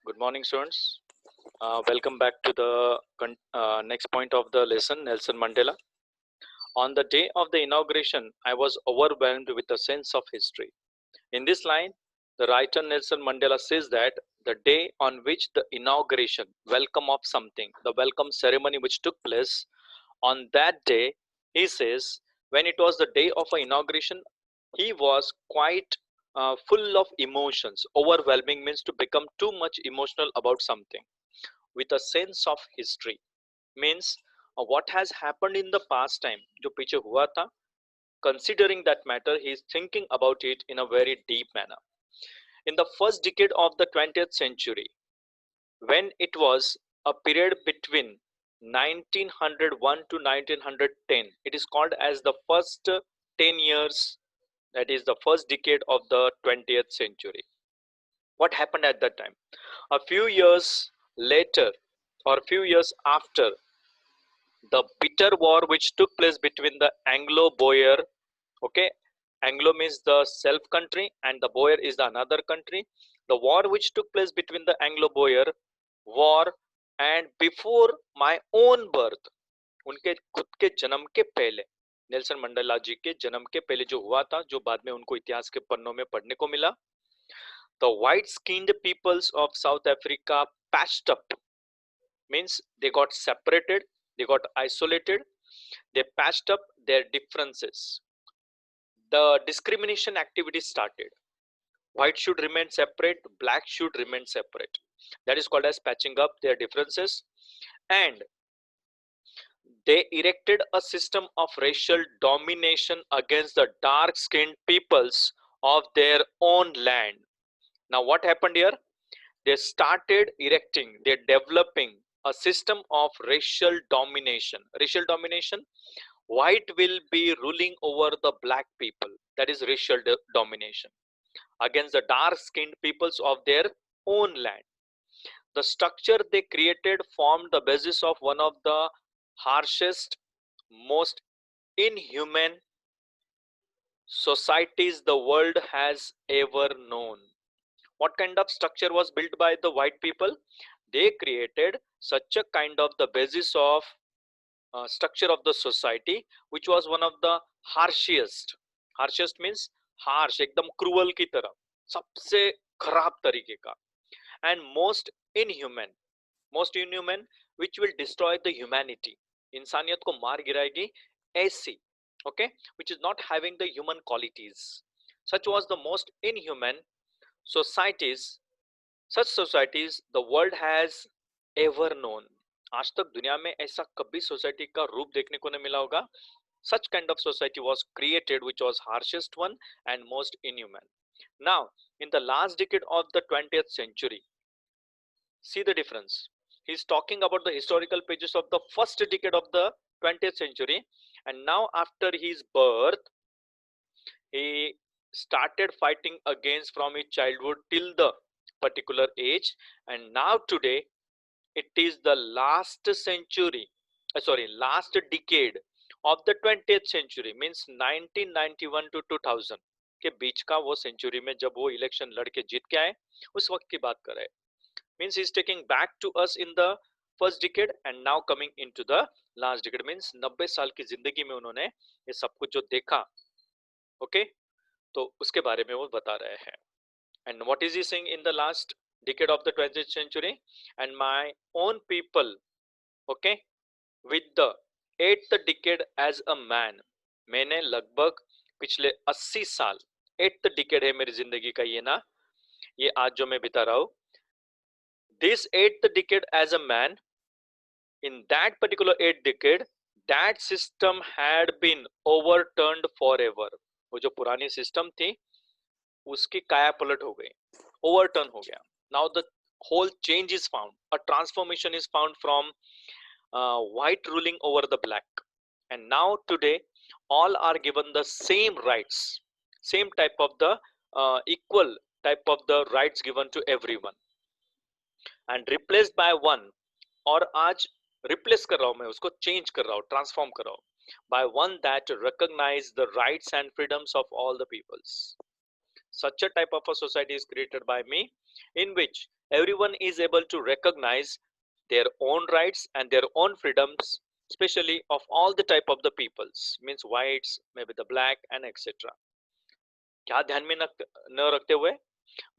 Good morning, students. Welcome back to the next point of the lesson, Nelson Mandela. On the day of the inauguration, I was overwhelmed with a sense of history. In this line, the writer Nelson Mandela says that the day on which the inauguration, welcome of something, the welcome ceremony which took place, on that day, he says, when it was the day of inauguration, he was quite full of emotions. Overwhelming means to become too much emotional about something with a sense of history means what has happened in the past time जो पीछे हुआ था, considering that matter he is thinking about it in a very deep manner. In the first decade of the 20th century, when it was a period between 1901 to 1910, it is called as the first 10 years, that is the first decade of the 20th century. What happened at that time? A few years later, or a few years after the bitter war which took place between the Anglo-Boer, okay, Anglo means the self country and the Boer is the another country. The war which took place between the Anglo-Boer war and before my own birth, उनके खुद के जन्म के पहले, Nelson Mandela जी के जन्म के पहले जो हुआ था, जो बाद में उनको इतिहास के पन्नों में पढ़ने को मिला, the white skinned peoples of South Africa patched up, means they got separated, they got isolated, they patched up their differences. The discrimination activity started. White should remain separate, black should remain separate. That is called as patching up their differences. And they erected a system of racial domination against the dark skinned peoples of their own land. Now, what happened here? They started erecting, they're developing a system of racial domination. Racial domination, white will be ruling over the black people, that is racial domination against the dark skinned peoples of their own land. The structure they created formed the basis of one of the harshest, most inhuman societies the world has ever known. What kind of structure was built by the white people? They created such a kind of the basis of structure of the society which was one of the harshest means harsh, एकदम cruel की तरह, सबसे खराब तरीके का, and most inhuman which will destroy the humanity, इंसानियत को मार गिराएगी ऐसी, okay, which is not having the human qualities. Such was the most inhuman societies, such societies the world has ever known. आज तक दुनिया में ऐसा कभी सोसाइटी का रूप देखने को नहीं मिला होगा. Such kind of society was created which was harshest one and most inhuman. Now, in the last decade of the 20th century, see the difference. He's talking about the historical pages of the first decade of the 20th century, and now after his birth, he started fighting against from his childhood till the particular age, and now today it is the last century, last decade of the 20th century, means 1991 to 2000 के बीच का वो century में जब वो election लड़के जीत के आए, उस वक्त की बात कर रहे हैं. Means he's taking back to us in the first decade and now coming into the last decade. Means 90 साल की जिंदगी में उन्होंने ये सब कुछ जो देखा, okay, तो उसके बारे में वो बता रहे हैं. And what is he saying in the last decade of the 20th century? And my own people, okay, with the 8th decade as a man, मैंने लगभग पिछले 80 साल, 8th decade है मेरी जिंदगी का ये ना, ये आज जो मैं बिता रहा हूँ, this 8th decade as a man, in that particular 8th decade, that system had been overturned forever. वो जो पुरानी सिस्टम थी उसकी काया पलट हो गई, ओवरटर्न हो गया. Now the whole change is found, a transformation is found from white ruling over the black, and now today all are given the same rights, same type of the equal type of the rights given to everyone, and replaced by one, और आज replace कर रहा हूं मैं उसको, change कर रहा हूं, ट्रांसफॉर्म कर रहा हूं, by one that recognize the rights and freedoms of all the peoples. Such a type of a society is created by me, in which everyone is able to recognize their own rights and their own freedoms, especially of all the type of the peoples, means whites, maybe the black and etc. क्या ध्यान में न रखते हुए,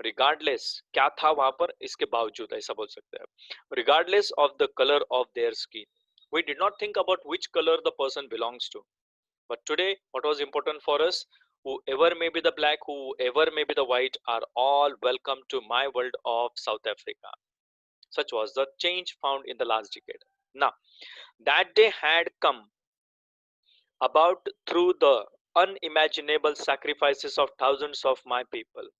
regardless क्या था वहां पर, इसके बावजूद ऐसा बोल सकते हैं, regardless of the colour of their skin, we did not think about which color the person belongs to. But today what was important for us, whoever may be the black, whoever may be the white, are all welcome to my world of South Africa. Such was the change found in the last decade. Now that day had come about through the unimaginable sacrifices of thousands of my people.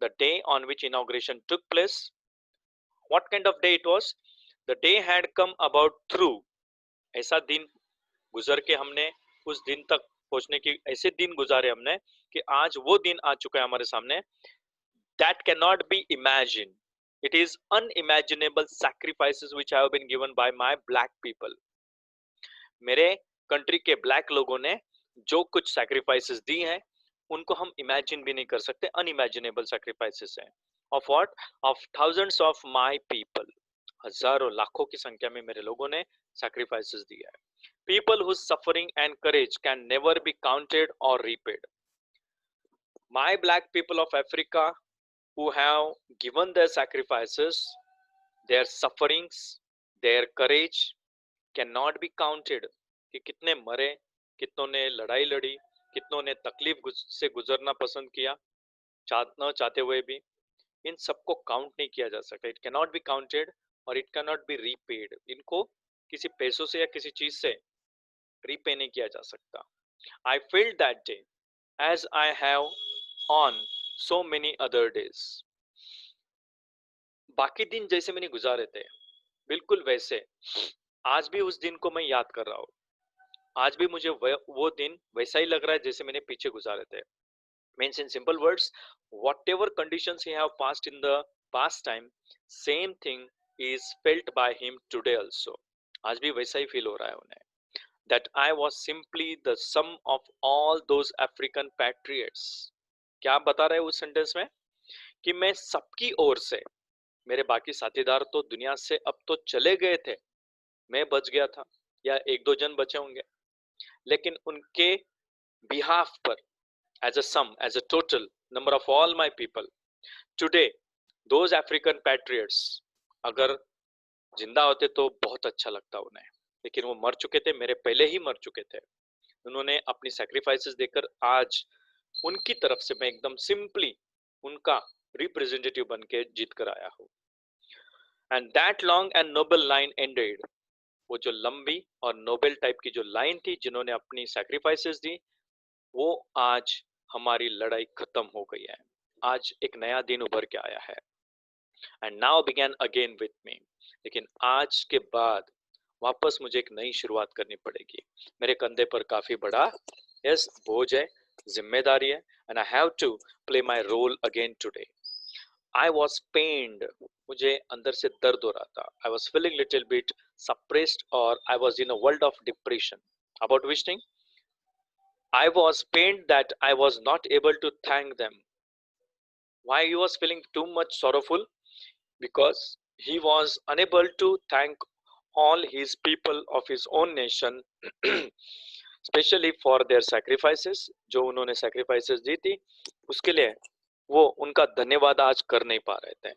The day on which inauguration took place, what kind of day it was? The day had come about through, ऐसा दिन गुजर के हमने उस दिन तक पहुंचने की, ऐसे दिन गुजारे हमने कि आज वो दिन आ चुका है हमारे सामने. That cannot be imagined. It is unimaginable sacrifices which have been given by my black people. मेरे कंट्री के ब्लैक लोगों ने जो कुछ सैक्रिफाइसेस दी हैं उनको हम इमेजिन भी नहीं कर सकते. अनइमेजिनेबल सैक्रिफाइसेस हैं. Of what? Of thousands of my people. हजारों लाखों की संख्या में मेरे लोगों ने सैक्रिफाइसेस दिया है. People whose suffering and courage can never be counted or repaid. My black people of Africa who have given their sacrifices, their sufferings, their courage cannot be counted. कि कितने मरे, कितनों ने लड़ाई लड़ी, कितनों ने तकलीफ से गुजरना पसंद किया, न चाहते हुए भी, इन सबको काउंट नहीं किया जा सकता. It can not be counted और it can not be repaid. इनको किसी पैसों से या किसी चीज से रीपे नहीं किया जा सकता. I felt that day as I have on so many other days. बाकी दिन जैसे मैंने गुजारे थे बिल्कुल वैसे आज भी उस दिन को मैं याद कर रहा हूँ. आज भी मुझे वो दिन वैसा ही लग रहा है जैसे मैंने पीछे गुजारे थे. Means in simple words, whatever conditions he have passed in the past time, same thing is felt by him today also. आज भी वैसा ही फील हो रहा है उन्हें. That I was simply the sum of all those African patriots. क्या बता रहे उस सेंटेंस में कि मैं सबकी ओर से, मेरे बाकी साथीदार तो दुनिया से अब तो चले गए थे, मैं बच गया था या एक दो जन बचे होंगे, लेकिन उनके बिहाफ पर, as a sum, as a total number of all my people, today those African patriots अगर जिंदा होते तो बहुत अच्छा लगता उन्हें, लेकिन वो मर चुके थे, मेरे पहले ही मर चुके थे. उन्होंने अपनी सैक्रिफाइसेस देकर आज उनकी तरफ से मैं एकदम सिंपली उनका रिप्रेजेंटेटिव बन के जीत कर आया हूँ. And that long and noble line ended. वो जो लंबी और नोबेल टाइप की जो लाइन थी जिन्होंने अपनी सैक्रिफाइसेस दी, वो आज हमारी लड़ाई खत्म हो गई है. आज एक नया दिन उभर के आया है. And now began again with me. लेकिन आज के बाद वापस मुझे एक नई शुरुआत करनी पड़ेगी. मेरे कंधे पर काफी बड़ा यस बोझ है, जिम्मेदारी है. And I have to play my role again today. I was pained. मुझे अंदर से दर्द हो रहा था. I was feeling little bit suppressed, or I was in a world of depression. About which thing? I was pained that I was not able to thank them. Why he was feeling too much sorrowful? Because he was unable to thank all his people of his own nation, especially for their sacrifices. जो उन्होंने sacrifices दी थी उसके लिए वो उनका धन्यवाद आज कर नहीं पा रहे थे.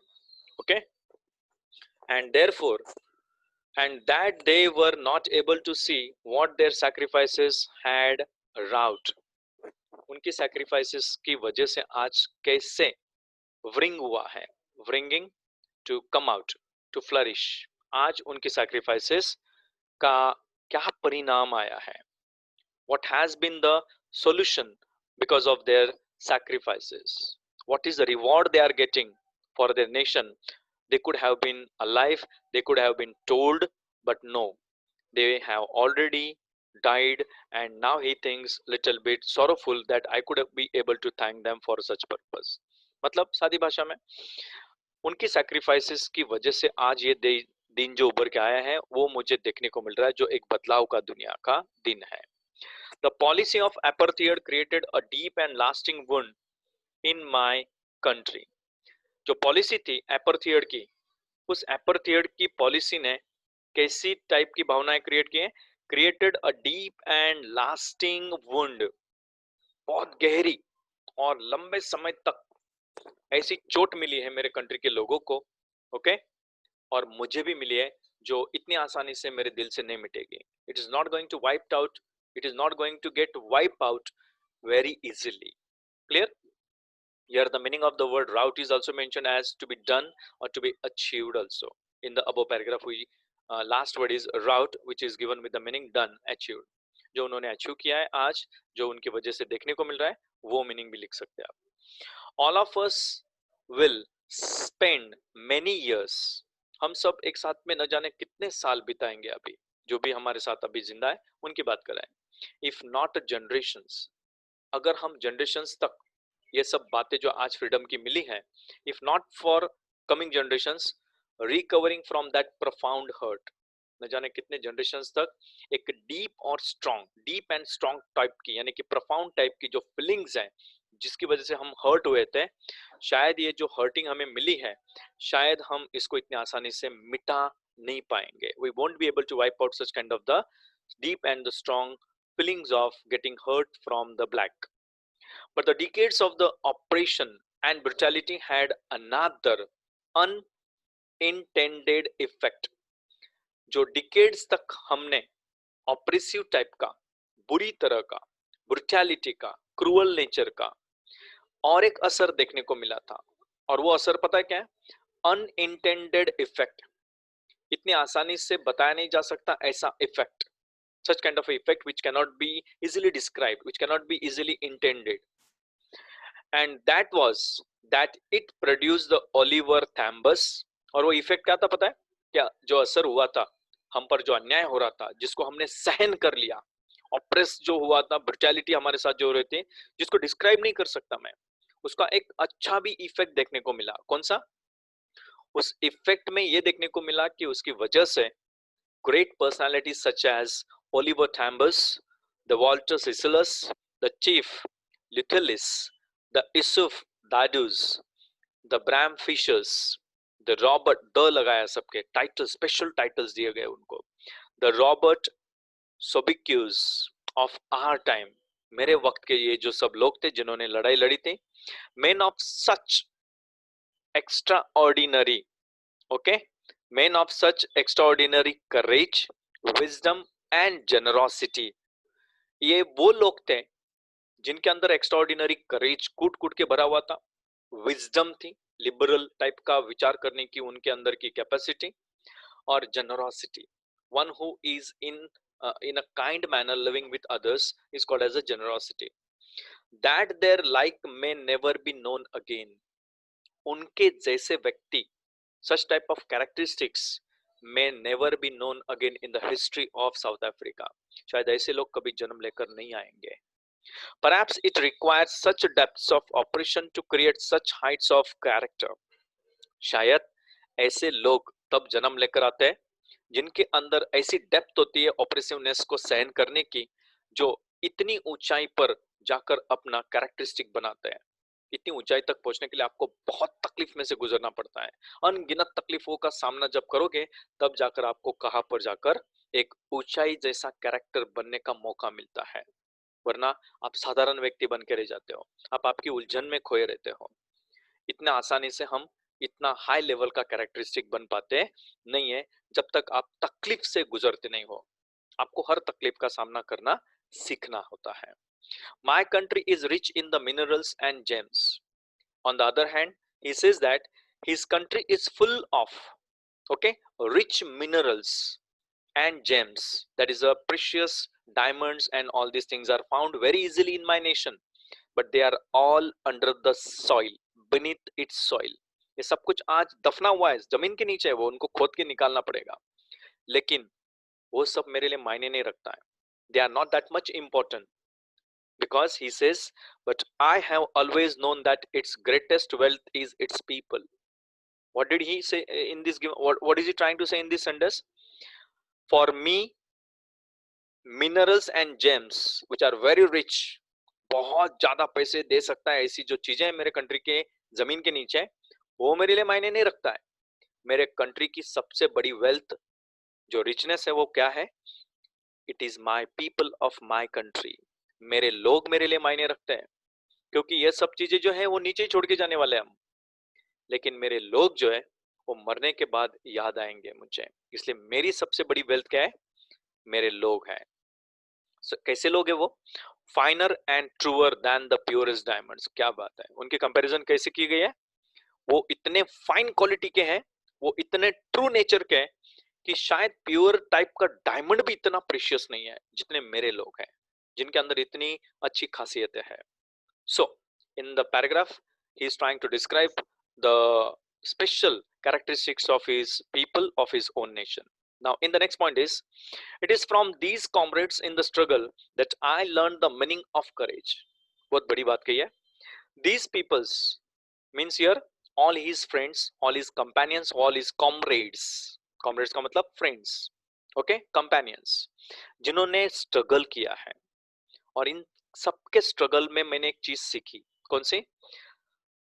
Okay? And therefore, and that they were not able to see what their sacrifices had wrought. उनकी sacrifices की वजह से आज कैसे wring हुआ है, wringing to come out, to flourish. आज उनकी sacrifices का क्या परिणाम आया है? What has been the solution because of their sacrifices? What is the reward they are getting for their nation? They could have been alive, they could have been told, but no, they have already died, and now he thinks little bit sorrowful that I could be able to thank them for such purpose. मतलब सादी भाषा में उनकी sacrifices की वजह से आज ये दिन जो उभर के आया है वो मुझे देखने को मिल रहा है, जो एक बदलाव का दुनिया का दिन है. The policy of apartheid created a deep and lasting wound in my country. जो पॉलिसी थी एपर्थियड की, उस एपर्थियड की पॉलिसी ने कैसी टाइप की भावनाएं क्रिएट की हैं? Created a deep and lasting wound, बहुत गहरी और लंबे समय तक ऐसी चोट मिली है मेरे कंट्री के लोगों को, ओके, और मुझे भी मिली है, जो इतनी आसानी से मेरे दिल से नहीं मिटेगी. It is not going to wipe out, it is not going to get wipe out very easily. Clear? Here the meaning of the word route is also mentioned as to be done or to be achieved also. In the above paragraph we last word is route, which is given with the meaning done, achieved. जो उन्होंने achieve किया है आज, जो उनकी वजह से देखने को मिल रहा है, वो मीनिंग भी लिख सकते हैं आप. All of us will spend many years. हम सब एक साथ में न जाने कितने साल बिताएंगे अभी, जो भी हमारे साथ अभी जिंदा है उनकी बात कर रहे हैं. If not generations, अगर हम जनरेशंस तक ये सब बातें जो आज फ्रीडम की मिली हैं, if not for coming generations recovering from that profound hurt, न जाने कितने जनरेशंस तक एक डीप एंड स्ट्रॉन्ग टाइप की, यानी कि प्रोफाउंड टाइप की जो फीलिंग्स हैं जिसकी वजह से हम हर्ट हुए थे, शायद ये जो हर्टिंग हमें मिली है, शायद हम इसको इतनी आसानी से मिटा नहीं पाएंगे. We won't be able to wipe out such kind of the deep and the strong feelings of getting hurt from the black. But the decades of the oppression and brutality had another unintended effect. जो decades तक हमने oppressive type का, बुरी तरह का, brutality का, cruel nature का और एक असर देखने को मिला था, और वो असर पता है क्या है? Unintended effect. इतनी आसानी से बताया नहीं जा सकता ऐसा effect. Such kind of effect which cannot be easily described, which cannot be easily intended. And that was that it produced the Oliver Thambus. और वो इफेक्ट क्या था पता है क्या? जो असर हुआ था हम पर, जो अन्याय हो रहा था, जिसको हमने सहन कर लिया, ऑप्रेस जो हुआ था, ब्रुटैलिटी हमारे साथ जो हो रही थी, जिसको डिस्क्राइब नहीं कर सकता मैं, उसका एक अच्छा भी इफेक्ट देखने को मिला. कौन सा? उस इफेक्ट में ये देखने को मिला कि उसकी वजह से great personalities such as Oliver Tambus, the Walter Sicilus, the Chief Luthellus, the Isuf Dadus, the Bram Fishers, the Robert the लगाया सबके टाइटल, स्पेशल टाइटल्स दिए गए उनको, the Robert Sobicus of our time, मेरे वक्त के ये जो सब लोग थे जिन्होंने लड़ाई लड़ी थी, men of such extraordinary, okay, men of such extraordinary courage, wisdom and generosity. ये वो लोग थे जिनके अंदर एक्स्ट्राऑर्डिनरी करेज कूट कूट के भरा हुआ था, विजडम थी, लिबरल टाइप का विचार करने की उनके अंदर की कैपेसिटी, और generosity. One who is in a kind manner living with others is called as a generosity. That their like may never be known again. उनके जैसे व्यक्ति, such type of characteristics may never be known again in the history of South Africa. शायद ऐसे लोग कभी जन्म लेकर नहीं आएंगे. Perhaps it requires such depths of operation to create such heights of character. शायद ऐसे लोग तब जन्म लेकर आते हैं जिनके अंदर ऐसी डेप्थ होती है ऑपरेसिवनेस को सहन करने की, जो इतनी ऊंचाई पर जाकर अपना कैरेक्टरिस्टिक बनाते हैं. इतनी ऊंचाई तक पहुंचने के लिए आपको बहुत तकलीफ में से गुजरना पड़ता है. अनगिनत तकलीफों का सामना जब करोगे, तब जाकर आपको कहां पर जाकर एक ऊंचाई जैसा कैरेक्टर बनने का मौका मिलता है. वरना आप साधारण व्यक्ति बन के रह जाते हो, आप आपकी उलझन में खोए रहते हो. इतना आसानी से हम इतना हाई लेवल का कैरेक्टरिस्टिक बन पाते नहीं है जब तक आप तकलीफ से गुजरते नहीं हो. आपको हर तकलीफ का सामना करना सीखना होता है. My country is rich in the minerals and gems. On the other hand, he says that his country is full of, okay, rich minerals and gems. That is a precious diamonds and all these things are found very easily in my nation, but they are all under the soil, beneath its soil. ये सब कुछ आज दफना हुआ है, जमीन के नीचे है, वो उनको खोद के निकालना पड़ेगा. लेकिन वो सब मेरे लिए मायने नहीं रखता है. They are not that much important. Because he says, but I have always known that its greatest wealth is its people. What did he say in this? What is he trying to say in this sentence? For me, minerals and gems, which are very rich, बहुत ज्यादा पैसे दे सकता है, ऐसी जो चीजें मेरे country के जमीन के नीचे है, वो मेरे लिए मायने नहीं रखता है। मेरे कंट्री की सबसे बड़ी वेल्थ, जो रिचनेस है, वो क्या है? It is my people of my country. मेरे लोग मेरे लिए मायने रखते हैं, क्योंकि ये सब चीजें जो है वो नीचे ही छोड़ के जाने वाले हैं हम, लेकिन मेरे लोग जो है वो मरने के बाद याद आएंगे मुझे। इसलिए मेरी सबसे बड़ी वेल्थ क्या है? मेरे लोग हैं। कैसे लोग है वो? Finer and truer than the purest diamonds. क्या बात है, उनकी कंपैरिजन कैसे की गई है? वो इतने फाइन क्वालिटी के हैं, वो इतने ट्रू नेचर के हैं कि शायद प्योर टाइप का डायमंड भी इतना प्रीशियस नहीं है जितने मेरे लोग हैं, जिनके अंदर इतनी अच्छी खासियतें हैं। So, in the paragraph, he is trying to describe the special characteristics of his people of his own nation. Now, in the next point is, it is from these comrades in the struggle that I learned the meaning of courage. बहुत बड़ी बात कही है. These peoples means here all his friends, all his companions, all his comrades. Comrades का मतलब friends, okay, companions, जिन्होंने struggle किया है. और इन सबके स्ट्रगल में मैंने एक चीज सीखी. कौन सी?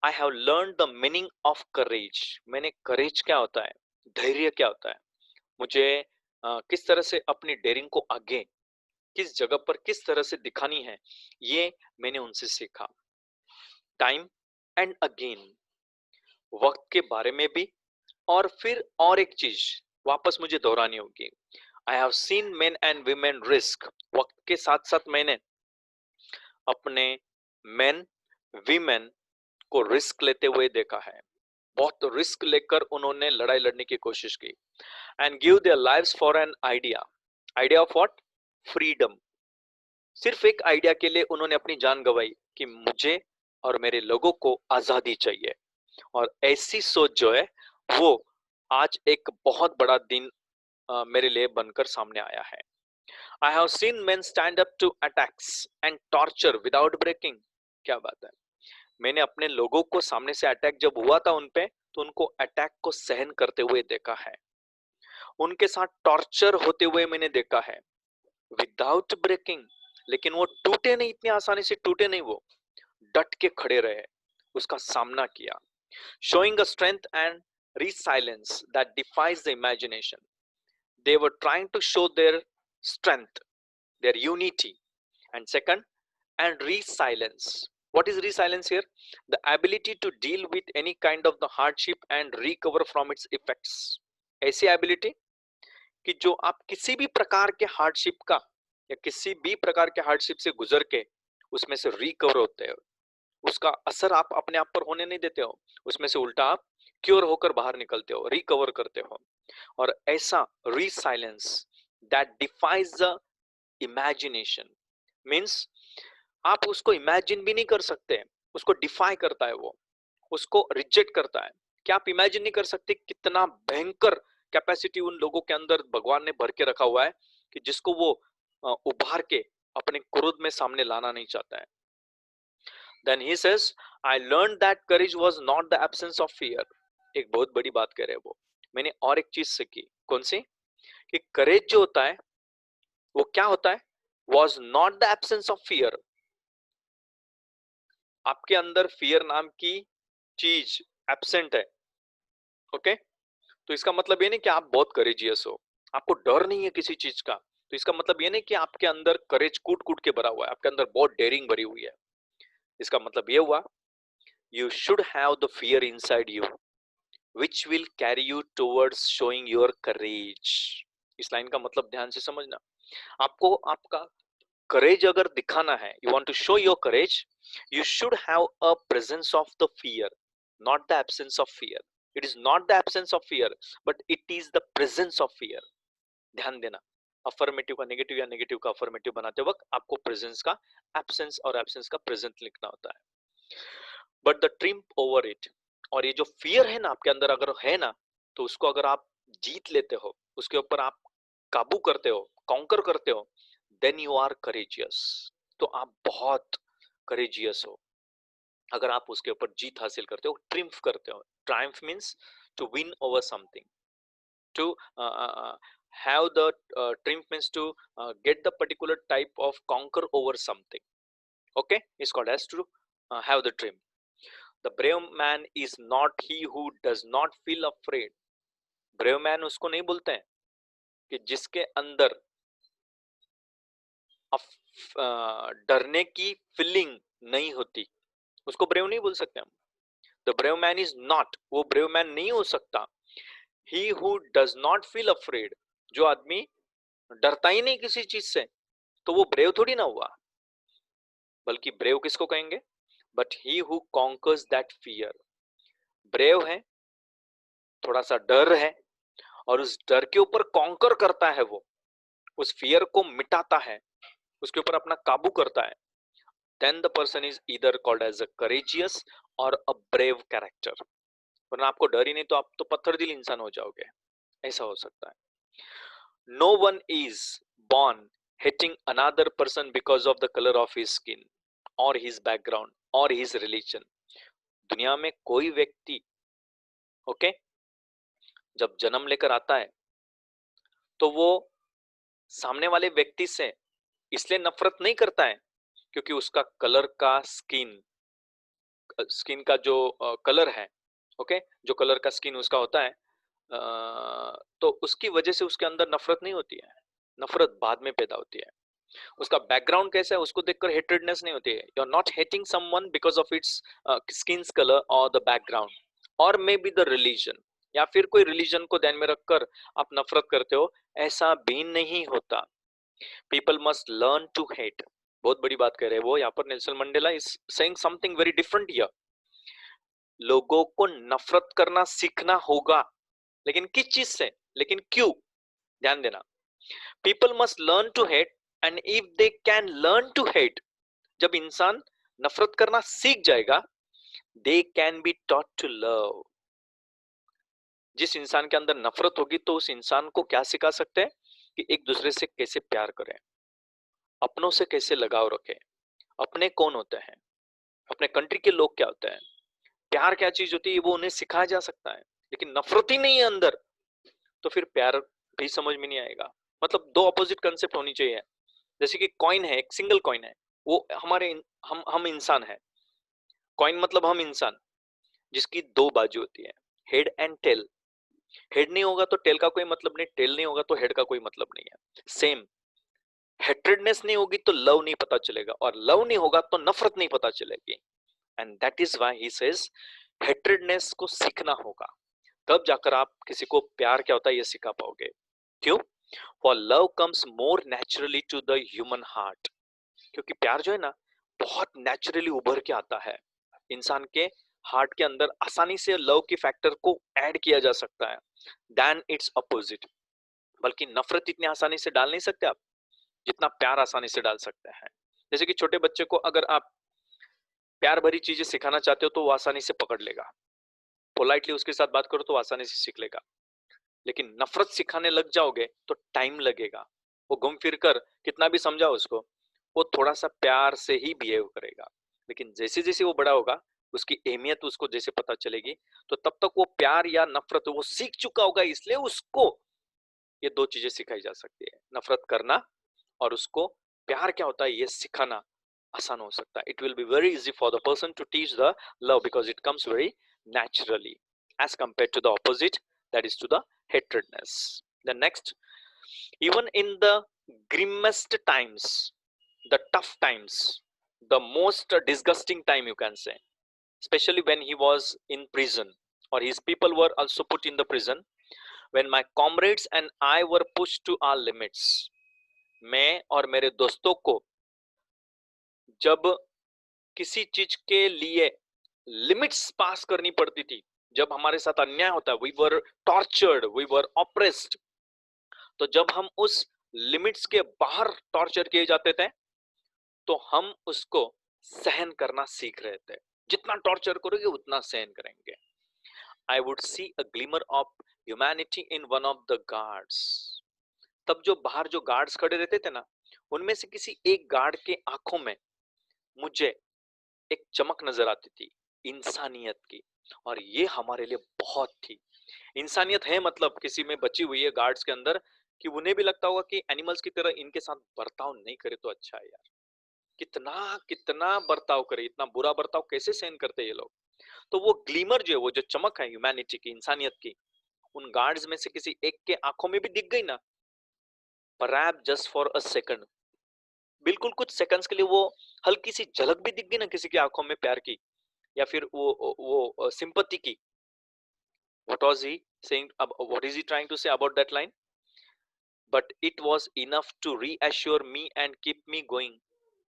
I have learn the meaning of courage. मैंने करेज क्या होता है, धैर्य क्या होता है, मुझे किस तरह से अपनी डेयरिंग को आगे किस जगह पर किस तरह से दिखानी है, ये मैंने उनसे सीखा. टाइम एंड अगेन, वक्त के बारे में भी, और फिर और एक चीज वापस मुझे दोहरानी होगी. आई have scene main and women risk. वक्त के साथ साथ मैंने अपने मेन वीमेन को रिस्क लेते हुए देखा है. बहुत रिस्क लेकर उन्होंने लड़ाई लड़ने की कोशिश की. And give their lives for an idea. Idea of what? Freedom. सिर्फ एक आइडिया के लिए उन्होंने अपनी जान गंवाई कि मुझे और मेरे लोगों को आजादी चाहिए. और ऐसी सोच जो है वो आज एक बहुत बड़ा दिन मेरे लिए बनकर सामने आया है. I have seen men stand up to attacks and torture without breaking. क्या बात है, मैंने अपने लोगों को सामने से अटैक जब हुआ था उन पे, तो उनको अटैक को सहन करते हुए देखा है, उनके साथ टॉर्चर होते हुए मैंने देखा है, विदाउट ब्रेकिंग. लेकिन वो टूटे नहीं, इतनी आसानी से टूटे नहीं, वो डट के खड़े रहे, उसका सामना किया. Showing a strength and resilience that defies the imagination. They were trying to show their strength, their unity, and second, and resilience. What is resilience here? The ability to deal with any kind of the hardship and recover from its effects. ऐसी ability कि जो आप किसी भी प्रकार के hardship का या किसी भी प्रकार के हार्डशिप से गुजर के उसमें से रिकवर होते हो, उसका असर आप अपने आप पर होने नहीं देते हो, उसमें से उल्टा आप क्योर होकर बाहर निकलते हो, रिकवर करते हो. और ऐसा resilience that defies the imagination means आप उसको इमेजिन भी नहीं कर सकते, उसको डिफाई करता है वो, उसको रिजेक्ट करता है. क्या आप इमेजिन नहीं कर सकते कितना भयंकर कैपेसिटी उन लोगों के अंदर भगवान ने भर के रखा हुआ है कि जिसको वो उभार के अपने क्रोध में सामने लाना नहीं चाहता है. Then he says, I learn that courage was not the absence of fear. एक बहुत बड़ी बात कह रहे हैं वो. मैंने और एक चीज सीखी. कौन सी? कि करेज जो होता है वो क्या होता है? Was not the absence of fear. आपके अंदर फियर नाम की चीज एब्सेंट है, ओके? तो इसका मतलब ये नहीं कि आप बहुत करेजियस हो, आपको डर नहीं है किसी चीज का. तो इसका मतलब ये नहीं कि आपके अंदर करेज कूट कूट के भरा हुआ है, आपके अंदर बहुत डेयरिंग भरी हुई है. इसका मतलब ये हुआ, you should have the fear inside you which will carry you towards showing your करेज. इस लाइन का मतलब ध्यान से समझना. आपको आपका करेज अगर दिखाना है, you want to show your courage, you should have a presence of the fear, not the absence of fear. It is not the absence of fear, but it is the presence of fear. ध्यान देना, affirmative का negative या negative का affirmative बनाते वक्त आपको presence का absence और एब्सेंस का प्रेजेंट लिखना होता है. But the triumph over it, और ये जो फियर है ना आपके अंदर अगर है ना, तो उसको अगर आप जीत लेते हो, उसके ऊपर आप काबू करते हो, कॉन्कर करते हो, देन यू आर करेजियस. तो आप बहुत करेजियस हो अगर आप उसके ऊपर जीत हासिल करते हो, ट्रिम्फ करते हो. Triumph means to win over something, to have the triumph means to get the particular type of conquer over something. Okay, is called as to have the dream. The brave man is not he who does not feel afraid. Brave man उसको नहीं बोलते हैं कि जिसके अंदर डरने की feeling नहीं होती, उसको ब्रेव नहीं बोल सकते हम. The brave man is not, वो ब्रेव मैन नहीं हो सकता. He who does not feel afraid, जो आदमी डरता ही नहीं किसी चीज से, तो वो ब्रेव थोड़ी ना हुआ. बल्कि ब्रेव किसको कहेंगे? But he who conquers that fear. Brave है, थोड़ा सा डर है, और उस डर के ऊपर कॉन्कर करता है, वो उस फियर को मिटाता है, उसके ऊपर अपना काबू करता है. then the person is either called as a courageous or a brave character. वरना आपको डर ही नहीं तो आप तो पत्थर दिल इंसान हो जाओगे, ऐसा हो सकता है. No one is born hating another person because of the color of his skin or his background or his religion. दुनिया में कोई व्यक्ति ओके जब जन्म लेकर आता है तो वो सामने वाले व्यक्ति से इसलिए नफरत नहीं करता है क्योंकि उसका कलर का स्किन का जो कलर है, ओके, जो कलर का स्किन उसका होता है, तो उसकी वजह से उसके अंदर नफरत नहीं होती है. नफरत बाद में पैदा होती है. उसका बैकग्राउंड कैसा है उसको देखकर हेटेडनेस नहीं होती है. You are not hating someone because of its skins colour और द बैकग्राउंड और मे बी द रिलीजन, या फिर कोई रिलीजन को ध्यान में रखकर आप नफरत करते हो, ऐसा भी नहीं होता. People must learn to hate. बहुत बड़ी बात कह रहे हैं वो यहाँ पर. Nelson Mandela is saying something very different here. लोगों को नफरत करना सीखना होगा, लेकिन किस चीज से, लेकिन क्यों, ध्यान देना. People must learn to hate and if they can learn to hate, जब इंसान नफरत करना सीख जाएगा, they can be taught to love. जिस इंसान के अंदर नफरत होगी तो उस इंसान को क्या सिखा सकते हैं कि एक दूसरे से कैसे प्यार करें, अपनों से कैसे लगाव रखें, अपने कौन होते हैं, अपने कंट्री के लोग क्या होते हैं, प्यार क्या चीज होती है, वो उन्हें सिखाया जा सकता है. लेकिन नफरत ही नहीं है अंदर तो फिर प्यार भी समझ में नहीं आएगा. मतलब दो अपोजिट कंसेप्ट होनी चाहिए. जैसे कि कॉइन है, एक सिंगल कॉइन है, वो हमारे हम इंसान है. कॉइन मतलब हम इंसान, जिसकी दो बाजू होती है, हेड एंड टेल. हेड नहीं होगा तो टेल का कोई मतलब नहीं, टेल नहीं होगा तो हेड का कोई मतलब नहीं है. सेम, हेट्रेडनेस नहीं होगी तो लव नहीं पता चलेगा, और लव नहीं होगा तो नफरत नहीं पता चलेगी. And that is why he says hatredness को सीखना होगा, तब जाकर आप किसी को प्यार क्या होता है ये सिखा पाओगे. क्यों? For love comes more naturally to the human heart. क्योंकि प्यार जो है ना बहुत नेचुरली उभर के आता है इंसान के हार्ट के अंदर. आसानी से लव के फैक्टर को ऐड किया जा सकता है देन इट्स अपोजिट. बल्कि नफरत इतनी आसानी से डाल नहीं सकते आप जितना प्यार आसानी से डाल सकते हैं. जैसे कि छोटे बच्चे को अगर आप प्यार भरी चीजें सिखाना चाहते हो तो वो आसानी से पकड़ लेगा, पोलाइटली उसके साथ बात करो तो आसानी से सीख लेगा. लेकिन नफरत सिखाने लग जाओगे तो टाइम लगेगा. वो घूम फिर कर कितना भी समझाओ उसको, वो थोड़ा सा प्यार से ही बिहेव करेगा. लेकिन जैसे जैसे वो बड़ा होगा उसकी अहमियत उसको जैसे पता चलेगी, तो तब तक वो प्यार या नफरत वो सीख चुका होगा. इसलिए उसको ये दो चीजें सिखाई जा सकती है, नफरत करना और उसको प्यार क्या होता है ये सिखाना आसान हो सकता है. It will be very easy for the person to teach the love because it comes very naturally as compared to the opposite, that is to the hatredness. The next, even in the grimmest times, the tough times, the most disgusting time you can say, especially when he was in prison or his people were also put in the prison, when my comrades and I were pushed to our limits, मैं और मेरे दोस्तों को जब किसी चीज के लिए लिमिट्स पास करनी पड़ती थी, जब हमारे साथ अन्याय होता है, we were tortured, we were oppressed, तो जब हम उस लिमिट्स के बाहर टॉर्चर किए जाते थे तो हम उसको सहन करना सीख रहे थे. जितना टॉर्चर करोगे उतना सहन करेंगे. I would see a glimmer of humanity in one of the guards. तब जो बाहर जो गार्ड्स खड़े रहते थे ना, उनमें से किसी एक गार्ड के आंखों में मुझे एक चमक नजर आती थी इंसानियत की. और ये हमारे लिए बहुत थी. इंसानियत है मतलब किसी में बची हुई है गार्ड्स के अंदर, कि उन्हें भी लगता होगा कि एनिमल्स की तरह इनके साथ बर्ताव नहीं करे तो अच्छा है यार. कितना कितना बर्ताव करे, इतना बुरा बर्ताव कैसे सहन करते ये लोग। तो वो ग्लीमर जो है, वो जो चमक है ह्यूमैनिटी की, इंसानियत की, उन गार्ड्स में से किसी एक के आंखों में भी दिख गई ना, perhaps just for a second, बिल्कुल कुछ सेकंड्स के लिए वो हल्की सी झलक भी दिख गई ना किसी की आंखों में प्यार की, या फिर वो सिंपैथी की, what was he saying, what is he trying to say about that line? But it was enough to reassure me and keep me going.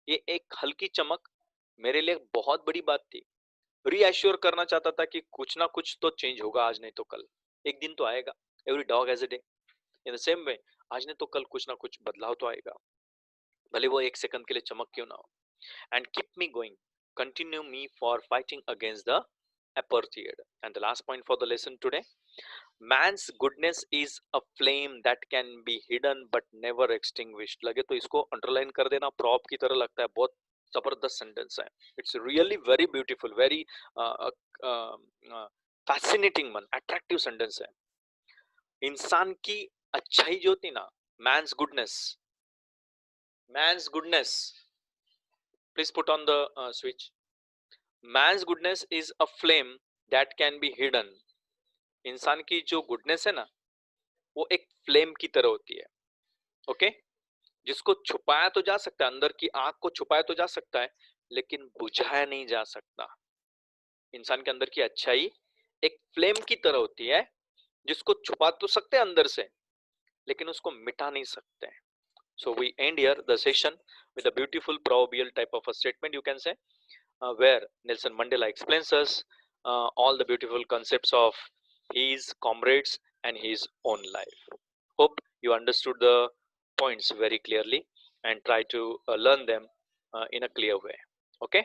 ये एक हल्की चमक मेरे लिए बहुत बड़ी बात थी। रीएश्योर करना चाहता था कि कुछ ना कुछ तो चेंज होगा, आज नहीं तो कल, एक दिन तो आएगा। Every dog has a day, in the same way आज नहीं तो कल कुछ ना कुछ बदलाव तो आएगा, भले वो एक सेकंड के लिए चमक क्यों ना हो। And keep me going, continue me for fighting against the apartheid. And the last point for the lesson today, man's goodness is a flame that can be hidden but never extinguished. लगे तो इसको underline कर देना, prop की तरह लगता है, बहुत जबरदस्त सेंटेंस है। It's really very beautiful, very fascinating one, attractive sentence है। इंसान की अच्छाई जो होती ना, man's goodness, man's goodness, please put on the switch. Man's goodness is a flame that can be hidden. इंसान की जो गुडनेस है ना, वो एक फ्लेम की तरह होती है, ओके, जिसको छुपाया तो जा सकता है, अंदर की आग को छुपाया तो जा सकता है, लेकिन बुझाया नहीं जा सकता। इंसान के अंदर की अच्छाई एक फ्लेम की तरह होती है, जिसको छुपा तो सकते हैं अंदर से, लेकिन उसको मिटा नहीं सकते। So we end here the session with a beautiful proverbial type of a statement, you can say, where Nelson Mandela explains us all the beautiful concepts of his comrades and his own life. Hope you understood the points very clearly and try to learn them in a clear way. Okay.